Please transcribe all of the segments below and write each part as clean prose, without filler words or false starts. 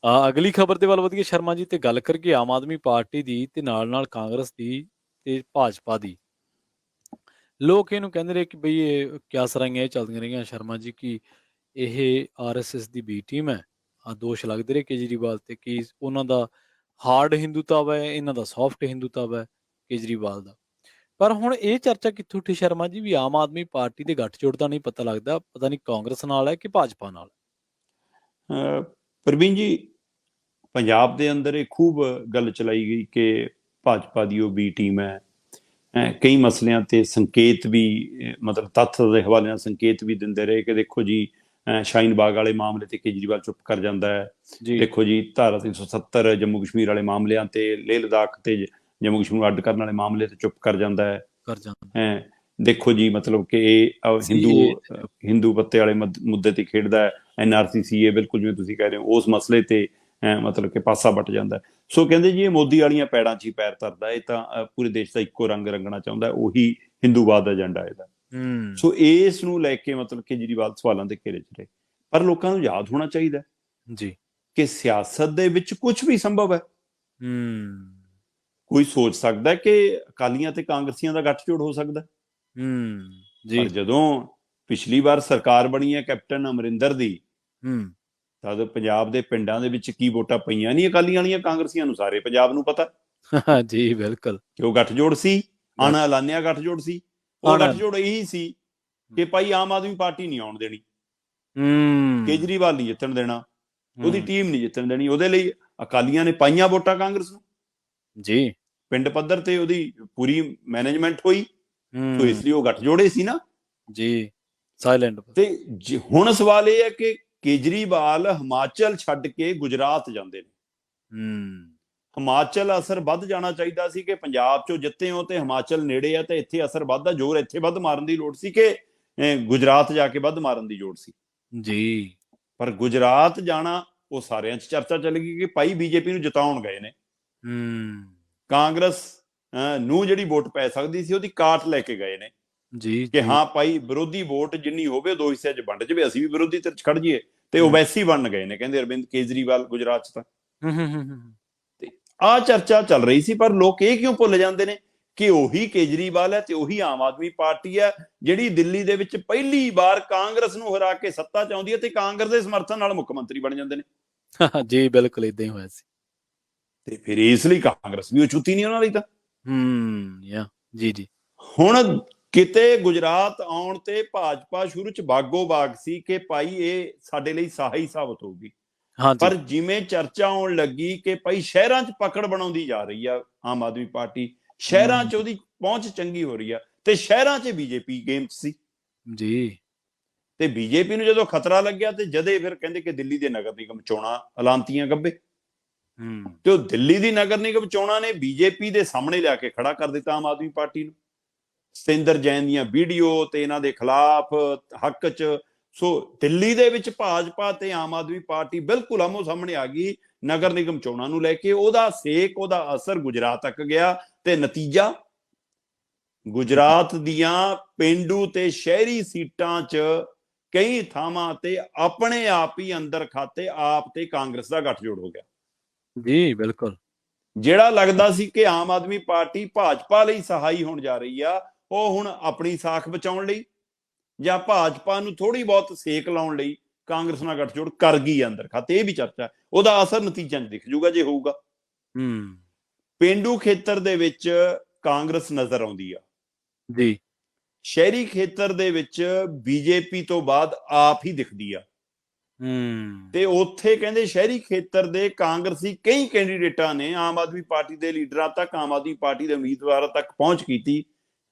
ਅਗਲੀ ਖਬਰ ਦੇ ਵੱਲ ਵਧੀਏ ਸ਼ਰਮਾ ਜੀ, ਤੇ ਗੱਲ ਕਰੀਏ ਆਮ ਆਦਮੀ ਪਾਰਟੀ ਦੀ ਤੇ ਨਾਲ ਕਾਂਗਰਸ ਦੀ ਤੇ ਭਾਜਪਾ ਦੀ। ਲੋਕ ਇਹਨੂੰ ਕਹਿੰਦੇ ਨੇ ਕਿ ਬਈ ਇਹ ਕਿਆਸਰਾਈਆਂ ਇਹ ਚੱਲਦੀਆਂ ਰਹੀਆਂ ਸ਼ਰਮਾ ਜੀ ਕਿ ਇਹ ਆਰਐਸਐਸ ਦੀ ਬੀ ਟੀਮ ਹੈ। ਦੋਸ਼ ਲੱਗਦੇ ਰਹੇ ਕੇਜਰੀਵਾਲ ਤੇ ਕਿ ਉਹਨਾਂ ਦਾ ਹਾਰਡ ਹਿੰਦੂਤਵ ਹੈ, ਇਹਨਾਂ ਦਾ ਸੌਫਟ ਹਿੰਦੂਤਵ ਹੈ ਕੇਜਰੀਵਾਲ ਦਾ। ਪਰ ਹੁਣ ਇਹ ਚਰਚਾ ਕਿੱਥੋਂ ਉੱਠੀ ਸ਼ਰਮਾ ਜੀ ਵੀ ਆਮ ਆਦਮੀ ਪਾਰਟੀ ਦੇ ਗੱਠਜੋੜ ਦਾ ਨਹੀਂ ਪਤਾ ਲੱਗਦਾ, ਪਤਾ ਨਹੀਂ ਕਾਂਗਰਸ ਨਾਲ ਹੈ ਕਿ ਭਾਜਪਾ ਨਾਲ। ਪ੍ਰਵੀਨ ਜੀ, ਪੰਜਾਬ ਦੇ ਅੰਦਰ ਇਹ ਖੂਬ ਗੱਲ ਚਲਾਈ ਗਈ ਕਿ ਭਾਜਪਾ ਦੀ ਉਹ ਬੀ ਟੀਮ ਹੈ। ਕਈ ਮਸਲਿਆਂ ਤੇ ਸੰਕੇਤ ਵੀ, ਮਤਲਬ ਤੱਥ ਦੇ ਹਵਾਲੇ ਨਾਲ ਸੰਕੇਤ ਵੀ ਦਿੰਦੇ ਰਹੇ ਕਿ ਦੇਖੋ ਜੀ ਸ਼ਾਹੀਨ ਬਾਗ ਵਾਲੇ ਮਾਮਲੇ ਤੇ ਕੇਜਰੀਵਾਲ ਚੁੱਪ ਕਰ ਜਾਂਦਾ ਹੈ। ਦੇਖੋ ਜੀ ਧਾਰਾ 370 ਜੰਮੂ ਕਸ਼ਮੀਰ ਵਾਲੇ ਮਾਮਲਿਆਂ ਤੇ, ਲੇਹ ਲਦਾਖ ਤੇ ਜੰਮੂ ਕਸ਼ਮੀਰ ਨੂੰ ਅੱਡ ਕਰਨ ਵਾਲੇ ਮਾਮਲੇ ਤੇ ਚੁੱਪ ਕਰ ਜਾਂਦਾ ਹੈ। ਦੇਖੋ ਜੀ ਮਤਲਬ ਕਿ ਇਹ ਹਿੰਦੂ ਪੱਤੇ ਵਾਲੇ ਮੁੱਦੇ ਤੇ ਖੇਡਦਾ ਹੈ। NRC CA ਬਿਲਕੁਲ ਜਿਵੇਂ ਤੁਸੀਂ ਕਹਿ ਰਹੇ ਹੋ ਉਸ ਮਸਲੇ ਤੇ ਮਤਲਬ ਕਿ ਪਾਸਾ ਵੱਟ ਜਾਂਦਾ। ਸੋ ਕਹਿੰਦੇ ਜੀ ਇਹ ਮੋਦੀ ਵਾਲੀਆਂ ਪੈੜਾਂ 'ਚ ਹੀ ਪੈਰ ਧਰਦਾ, ਇਹ ਤਾਂ ਪੂਰੇ ਦੇਸ਼ ਦਾ ਇੱਕੋ ਰੰਗ ਰੰਗਣਾ ਚਾਹੁੰਦਾ, ਉਹੀ ਹਿੰਦੂਵਾਦ ਦਾ ਏਜੰਡਾ ਇਹਦਾ। ਸੋ ਇਸ ਨੂੰ ਲੈ ਕੇ ਮਤਲਬ ਕੇਜਰੀਵਾਲ ਸਵਾਲਾਂ ਦੇ ਘੇਰੇ 'ਚ ਰਹੇ। ਪਰ ਲੋਕਾਂ ਨੂੰ ਯਾਦ ਹੋਣਾ ਚਾਹੀਦਾ ਜੀ ਕਿ ਸਿਆਸਤ ਦੇ ਵਿੱਚ ਕੁਝ ਵੀ ਸੰਭਵ ਹੈ। ਕੋਈ ਸੋਚ ਸਕਦਾ ਕਿ ਅਕਾਲੀਆਂ ਤੇ ਕਾਂਗਰਸੀਆਂ ਦਾ ਗੱਠਜੋੜ ਹੋ ਸਕਦਾ। ਪਰ ਜਦੋਂ ਪਿਛਲੀ ਵਾਰ ਸਰਕਾਰ ਬਣੀ ਹੈ ਕੈਪਟਨ ਅਮਰਿੰਦਰ ਦੀ, ਤਦ ਪੰਜਾਬ ਦੇ ਪਿੰਡਾਂ ਦੇ ਵਿੱਚ ਕੀ ਵੋਟਾਂ ਪਈਆਂ ਨਹੀਂ ਅਕਾਲੀਆਂ ਵਾਲੀਆਂ ਕਾਂਗਰਸੀਆਂ ਨੂੰ, ਸਾਰੇ ਪੰਜਾਬ ਨੂੰ ਪਤਾ ਜੀ ਬਿਲਕੁਲ ਕਿ ਉਹ ਗੱਠਜੋੜ ਸੀ, ਅਣਐਲਾਨਿਆ ਗੱਠਜੋੜ ਸੀ। ਉਹ ਗੱਠਜੋੜ ਇਹੀ ਸੀ ਕਿ ਭਾਈ ਆਮ ਆਦਮੀ ਪਾਰਟੀ ਨਹੀਂ ਆਉਣ ਦੇਣੀ, ਕੇਜਰੀਵਾਲ ਨਹੀਂ ਜਿੱਤਣ ਦੇਣਾ, ਉਹਦੀ ਟੀਮ ਨਹੀਂ ਜਿੱਤਣ ਦੇਣੀ। ਉਹਦੇ ਲਈ ਅਕਾਲੀਆਂ ਨੇ ਪਾਈਆਂ ਵੋਟਾਂ ਕਾਂਗਰਸ ਨੂੰ ਜੀ, ਪਿੰਡ ਪੱਧਰ ਤੇ ਉਹਦੀ ਪੂਰੀ ਮੈਨੇਜਮੈਂਟ ਹੋਈ। ਸੋ ਇਸ ਲਈ ਉਹ ਗੱਠਜੋੜੇ ਸੀ ਨਾ ਜੀ, ਸਾਇਲੈਂਟ। ਤੇ ਹੁਣ ਸਵਾਲ ਇਹ ਹੈ ਕਿ ਕੇਜਰੀਵਾਲ ਹਿਮਾਚਲ ਛੱਡ ਕੇ ਗੁਜਰਾਤ ਜਾਂਦੇ ਨੇ। ਹਿਮਾਚਲ ਅਸਰ ਵੱਧ ਜਾਣਾ ਚਾਹੀਦਾ ਸੀ ਕਿ ਪੰਜਾਬ ਚੋਂ ਜਿੱਤੇ ਹੋ ਤੇ ਹਿਮਾਚਲ ਨੇੜੇ ਆ ਤੇ ਇੱਥੇ ਅਸਰ ਵੱਧਦਾ, ਜ਼ੋਰ ਇੱਥੇ ਵੱਧ ਮਾਰਨ ਦੀ ਲੋੜ ਸੀ ਕਿ ਗੁਜਰਾਤ ਜਾ ਕੇ ਵੱਧ ਮਾਰਨ ਦੀ ਲੋੜ ਸੀ ਜੀ। ਪਰ ਗੁਜਰਾਤ ਜਾਣਾ ਉਹ ਸਾਰਿਆਂ 'ਚ ਚਰਚਾ ਚੱਲ ਗਈ ਕਿ ਭਾਈ ਬੀਜੇਪੀ ਨੂੰ ਜਿਤਾਉਣ ਗਏ ਨੇ। ਕਾਂਗਰਸ ਨੂੰ ਜਿਹੜੀ ਵੋਟ ਪੈ ਸਕਦੀ ਸੀ ਉਹਦੀ ਕਾਟ ਲੈ ਕੇ ਗਏ ਨੇ ਜੀ ਕਿ ਹਾਂ ਭਾਈ ਵਿਰੋਧੀ ਵੋਟ ਜਿੰਨੀ ਹੋਵੇ ਦੋ ਹਿੱਸਿਆਂ 'ਚ ਵੰਡ ਜਾਵੇ, ਅਸੀਂ ਵੀ ਵਿਰੋਧੀ ਧਿਰ 'ਚ ਖੜ ਜਾਈਏ। ਤੇ ਉਹ ਵੈਸੇ ਹੀ ਬਣ ਗਏ ਨੇ ਕਹਿੰਦੇ ਅਰਵਿੰਦ ਕੇਜਰੀਵਾਲ ਗੁਜਰਾਤ 'ਚ ਤਾਂ। ਤੇ ਆਹ ਚਰਚਾ ਚੱਲ ਰਹੀ ਸੀ। ਪਰ ਲੋਕ ਇਹ ਕਿਉਂ ਭੁੱਲ ਜਾਂਦੇ ਨੇ ਕਿ ਉਹੀ ਕੇਜਰੀਵਾਲ ਹੈ ਤੇ ਉਹੀ ਆਮ ਆਦਮੀ ਪਾਰਟੀ ਹੈ ਜਿਹੜੀ ਦਿੱਲੀ ਦੇ ਵਿੱਚ ਪਹਿਲੀ ਵਾਰ ਕਾਂਗਰਸ ਨੂੰ ਹਰਾ ਕੇ ਸੱਤਾ 'ਚ ਆਉਂਦੀ ਹੈ ਤੇ ਕਾਂਗਰਸ ਦੇ ਸਮਰਥਨ ਨਾਲ ਮੁੱਖ ਮੰਤਰੀ ਬਣ ਜਾਂਦੇ ਨੇ ਜੀ। ਬਿਲਕੁਲ ਏਦਾਂ ਹੀ ਹੋਇਆ ਸੀ। ਤੇ ਫਿਰ ਇਸ ਲਈ ਕਾਂਗਰਸ ਵੀ ਅਛੂਤੀ ਨਹੀਂ ਉਹਨਾਂ ਲਈ ਤਾਂ। ਜੀ ਹੁਣ ਕਿਤੇ ਗੁਜਰਾਤ ਆਉਣ ਤੇ ਭਾਜਪਾ ਸ਼ੁਰੂ 'ਚ ਬਾਗੋ ਬਾਗ ਸੀ ਕਿ ਭਾਈ ਇਹ ਸਾਡੇ ਲਈ ਸਹਾਈ ਸਾਬਤ ਹੋਊਗੀ। ਪਰ ਜਿਵੇਂ ਚਰਚਾ ਆਉਣ ਲੱਗੀ ਕਿ ਭਾਈ ਸ਼ਹਿਰਾਂ 'ਚ ਪਕੜ ਬਣਾਉਂਦੀ ਜਾ ਰਹੀ ਆ ਆਮ ਆਦਮੀ ਪਾਰਟੀ, ਸ਼ਹਿਰਾਂ 'ਚ ਉਹਦੀ ਪਹੁੰਚ ਚੰਗੀ ਹੋ ਰਹੀ ਆ ਤੇ ਸ਼ਹਿਰਾਂ 'ਚ ਬੀਜੇਪੀ ਗੇਮ 'ਚ ਸੀ ਜੀ। ਤੇ ਬੀਜੇਪੀ ਨੂੰ ਜਦੋਂ ਖਤਰਾ ਲੱਗਿਆ ਤੇ ਜਦੇ ਫਿਰ ਕਹਿੰਦੇ ਕਿ ਦਿੱਲੀ ਦੇ ਨਗਰ ਨਿਗਮ ਚੋਣਾਂ ਐਲਾਨਤੀਆਂ ਗੱਬੇ। ਤੇ ਉਹ ਦਿੱਲੀ ਦੀ ਨਗਰ ਨਿਗਮ ਚੋਣਾਂ ਨੇ ਬੀਜੇਪੀ ਦੇ ਸਾਹਮਣੇ ਲਿਆ ਕੇ ਖੜਾ ਕਰ ਦਿੱਤਾ ਆਮ ਆਦਮੀ ਪਾਰਟੀ ਨੂੰ। ਸਤਿੰਦਰ ਜੈਨ ਦੀਆਂ ਵੀਡੀਓ ਤੇ ਇਹਨਾਂ ਦੇ ਖਿਲਾਫ ਹੱਕ 'ਚ। ਸੋ ਦਿੱਲੀ ਦੇ ਵਿੱਚ ਭਾਜਪਾ ਤੇ ਆਮ ਆਦਮੀ ਪਾਰਟੀ ਬਿਲਕੁਲ ਆਮੋ ਸਾਹਮਣੇ ਆ ਗਈ ਨਗਰ ਨਿਗਮ ਚੋਣਾਂ ਨੂੰ ਲੈ ਕੇ। ਉਹਦਾ ਸੇਕ, ਉਹਦਾ ਅਸਰ ਗੁਜਰਾਤ ਤੱਕ ਗਿਆ ਤੇ ਨਤੀਜਾ ਗੁਜਰਾਤ ਦੀਆਂ ਪੇਂਡੂ ਤੇ ਸ਼ਹਿਰੀ ਸੀਟਾਂ 'ਚ ਕਈ ਥਾਵਾਂ ਤੇ ਆਪਣੇ ਆਪ ਹੀ ਅੰਦਰ ਖਾਤੇ ਆਪ ਤੇ ਕਾਂਗਰਸ ਦਾ ਗੱਠਜੋੜ ਹੋ ਗਿਆ ਜੀ। ਬਿਲਕੁਲ ਜਿਹੜਾ ਲੱਗਦਾ ਸੀ ਕਿ ਆਮ ਆਦਮੀ ਪਾਰਟੀ ਭਾਜਪਾ ਲਈ ਸਹਾਈ ਹੋਣ ਜਾ ਰਹੀ ਆ, ਉਹ ਹੁਣ ਆਪਣੀ ਸਾਖ ਬਚਾਉਣ ਲਈ ਜਾਂ ਭਾਜਪਾ ਨੂੰ ਥੋੜੀ ਬਹੁਤ ਸੇਕ ਲਾਉਣ ਲਈ ਕਾਂਗਰਸ ਨਾਲ ਗੱਠਜੋੜ ਕਰ ਗਈ ਅੰਦਰ ਖਾਤੇ। ਇਹ ਵੀ ਚਰਚਾ, ਉਹਦਾ ਅਸਰ ਨਤੀਜਿਆਂ 'ਚ ਦਿਖ ਜੂਗਾ ਜੇ ਹੋਊਗਾ। ਪੇਂਡੂ ਖੇਤਰ ਦੇ ਵਿੱਚ ਕਾਂਗਰਸ ਨਜ਼ਰ ਆਉਂਦੀ ਆ ਜੀ, ਸ਼ਹਿਰੀ ਖੇਤਰ ਦੇ ਵਿੱਚ ਬੀਜੇਪੀ ਤੋਂ ਬਾਅਦ ਆਪ ਹੀ ਦਿਖਦੀ ਆ। ਤੇ ਉੱਥੇ ਕਹਿੰਦੇ ਸ਼ਹਿਰੀ ਖੇਤਰ ਦੇ ਕਾਂਗਰਸੀ ਕਈ ਕੈਂਡੀਡੇਟਾਂ ਨੇ ਆਮ ਆਦਮੀ ਪਾਰਟੀ ਦੇ ਲੀਡਰਾਂ ਤੱਕ, ਆਮ ਆਦਮੀ ਪਾਰਟੀ ਦੇ ਉਮੀਦਵਾਰਾਂ ਤੱਕ ਪਹੁੰਚ ਕੀਤੀ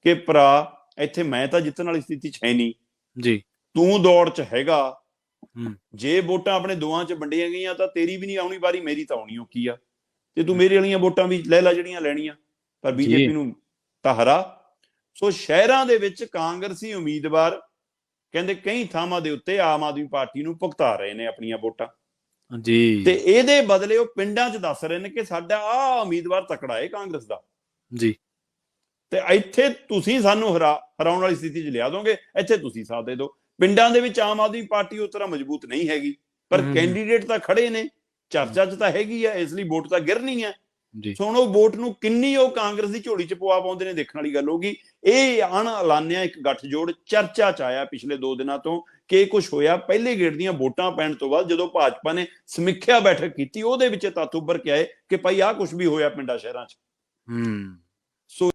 ਕਿ ਭਰਾ ਇੱਥੇ ਮੈਂ ਤਾਂ ਜਿੱਤਣ ਵਾਲੀ ਸਥਿਤੀ 'ਚ ਹੈ ਨਹੀਂ ਜੀ, ਤੂੰ ਦੌੜ 'ਚ ਹੈਗਾ। ਜੇ ਵੋਟਾਂ ਆਪਣੇ ਦੋਵਾਂ 'ਚ ਵੰਡੀਆਂ ਗਈਆਂ ਤਾਂ ਤੇਰੀ ਵੀ ਨਹੀਂ ਆਉਣੀ ਵਾਰੀ, ਮੇਰੀ ਤਾਂ ਆਉਣੀ ਔਖੀ ਆ ਤੇ ਤੂੰ ਮੇਰੇ ਵਾਲੀਆਂ ਵੋਟਾਂ ਵੀ ਲੈ ਲਾ ਜਿਹੜੀਆਂ ਲੈਣੀਆਂ, ਪਰ ਬੀਜੇਪੀ ਨੂੰ ਤਾਂ ਹਰਾ। ਸੋ ਸ਼ਹਿਰਾਂ ਦੇ ਵਿੱਚ ਕਾਂਗਰਸੀ ਉਮੀਦਵਾਰ ਕਹਿੰਦੇ ਕਈ ਥਾਵਾਂ ਦੇ ਉੱਤੇ ਆਮ ਆਦਮੀ ਪਾਰਟੀ ਨੂੰ ਭੁਗਤਾ ਰਹੇ ਨੇ ਆਪਣੀਆਂ ਵੋਟਾਂ ਜੀ। ਤੇ ਇਹਦੇ ਬਦਲੇ ਉਹ ਪਿੰਡਾਂ 'ਚ ਦੱਸ ਰਹੇ ਨੇ ਕਿ ਸਾਡਾ ਆਹ ਉਮੀਦਵਾਰ ਤਕੜਾ ਹੈ ਕਾਂਗਰਸ ਦਾ ਜੀ, ਤੇ ਇੱਥੇ ਤੁਸੀਂ ਸਾਨੂੰ ਹਰਾਉਣ ਵਾਲੀ ਸਥਿਤੀ 'ਚ ਲਿਆ ਦੋਗੇ, ਇੱਥੇ ਤੁਸੀਂ ਸਾਥ ਦੇ ਦਿਓ। ਪਿੰਡਾਂ ਦੇ ਵਿੱਚ ਆਮ ਆਦਮੀ ਪਾਰਟੀ ਉਸ ਤਰ੍ਹਾਂ ਮਜ਼ਬੂਤ ਨਹੀਂ ਹੈਗੀ, ਪਰ ਕੈਂਡੀਡੇਟ ਤਾਂ ਖੜੇ ਨੇ ਚਰਚਾ 'ਚ ਤਾਂ ਹੈਗੀ ਆ, ਇਸ ਲਈ ਵੋਟ ਤਾਂ ਗਿਰਨੀ ਹੈ। ਜੀ ਸੋ ਹੁਣ ਉਹ ਵੋਟ ਨੂੰ ਕਿੰਨੀ ਉਹ ਕਾਂਗਰਸ ਦੀ ਝੋਲੀ 'ਚ ਪਵਾ ਪਾਉਂਦੇ ਨੇ, ਦੇਖਣ ਵਾਲੀ ਗੱਲ ਹੋਗੀ। ਇਹ ਅਣਐਲਾਨਿਆ ਇੱਕ ਗੱਠਜੋੜ ਚਰਚਾ 'ਚ ਆਇਆ ਪਿਛਲੇ 2 ਦਿਨਾਂ ਤੋਂ ਕਿ ਕੁਝ ਹੋਇਆ ਪਹਿਲੇ ਗੇੜ ਦੀਆਂ ਵੋਟਾਂ ਪੈਣ ਤੋਂ ਬਾਅਦ, ਜਦੋਂ ਭਾਜਪਾ ਨੇ ਸਮੀਖਿਆ ਬੈਠਕ ਕੀਤੀ, ਉਹਦੇ ਵਿੱਚ ਤੱਥ ਉੱਭਰ ਕੇ ਆਏ ਕਿ ਭਾਈ ਆਹ ਕੁਝ ਵੀ ਹੋਇਆ ਪਿੰਡਾਂ ਸ਼ਹਿਰਾਂ 'ਚ। ਸੋ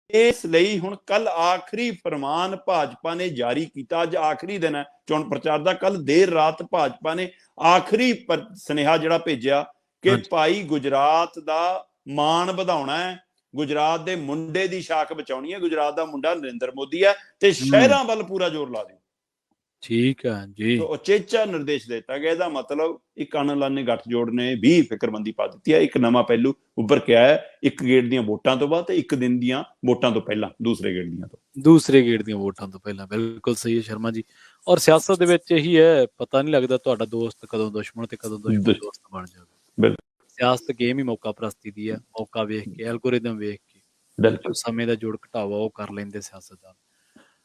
ਇਸ ਲਈ ਹੁਣ ਕੱਲ ਆਖਰੀ ਫਰਮਾਨ ਭਾਜਪਾ ਨੇ ਜਾਰੀ ਕੀਤਾ। ਅੱਜ ਆਖਰੀ ਦਿਨ ਹੈ ਚੋਣ ਪ੍ਰਚਾਰ ਦਾ। ਕੱਲ ਦੇਰ ਰਾਤ ਭਾਜਪਾ ਨੇ ਆਖਰੀ ਸੁਨੇਹਾ ਜਿਹੜਾ ਭੇਜਿਆ ਕਿ ਭਾਈ ਗੁਜਰਾਤ ਦਾ ਮਾਣ ਵਧਾਉਣਾ ਹੈ, ਗੁਜਰਾਤ ਦੇ ਮੁੰਡੇ ਦੀ ਸ਼ਾਖ ਬਚਾਉਣੀ ਹੈ, ਗੁਜਰਾਤ ਦਾ ਮੁੰਡਾ ਨਰਿੰਦਰ ਮੋਦੀ ਹੈ ਤੇ ਸ਼ਹਿਰਾਂ ਵੱਲ ਪੂਰਾ ਜ਼ੋਰ ਲਾ ਦਿਓ। ਠੀਕ ਹੈ ਜੀ। ਸੋ ਉਚੇਚਾ ਨਿਰਦੇਸ਼ ਦਿੱਤਾ ਗਿਆ। ਇਹਦਾ ਮਤਲਬ ਇੱਕ ਅਣਐਲਾਨੇ ਗੱਠਜੋੜ ਨੇ ਵੀ ਫਿਕਰਮੰਦੀ ਪਾ ਦਿੱਤੀ ਹੈ। ਇੱਕ ਨਵਾਂ ਪਹਿਲੂ ਉੱਭਰ ਕੇ ਆਇਆ ਇੱਕ ਗੇੜ ਦੀਆਂ ਵੋਟਾਂ ਤੋਂ ਬਾਅਦ ਤੇ ਇੱਕ ਦਿਨ ਦੀਆਂ ਵੋਟਾਂ ਤੋਂ ਪਹਿਲਾਂ, ਦੂਸਰੇ ਗੇੜ ਦੀਆਂ ਵੋਟਾਂ ਤੋਂ ਪਹਿਲਾਂ। ਬਿਲਕੁਲ ਸਹੀ ਹੈ ਸ਼ਰਮਾ ਜੀ। ਔਰ ਸਿਆਸਤ ਦੇ ਵਿੱਚ ਇਹੀ ਹੈ, ਪਤਾ ਨਹੀਂ ਲੱਗਦਾ ਤੁਹਾਡਾ ਦੋਸਤ ਕਦੋਂ ਦੁਸ਼ਮਣ ਤੇ ਕਦੋਂ ਦੁਸ਼ਮਣ ਦੋਸਤ ਬਣ ਜਾਵੇ। ਸਿਆਸਤ ਗੇਮ ਹੀ ਮੌਕਾ ਪ੍ਰਸਤੀ ਦੀ ਹੈ। ਮੌਕਾ ਵੇਖ ਕੇ, ਐਲਗੋਰਿਦਮ ਵੇਖ ਕੇ, ਸਮੇਂ ਦਾ ਜੋੜ ਘਟਾਵਾ ਉਹ ਕਰ ਲੈਂਦੇ ਸਿਆਸਤਦਾਨ।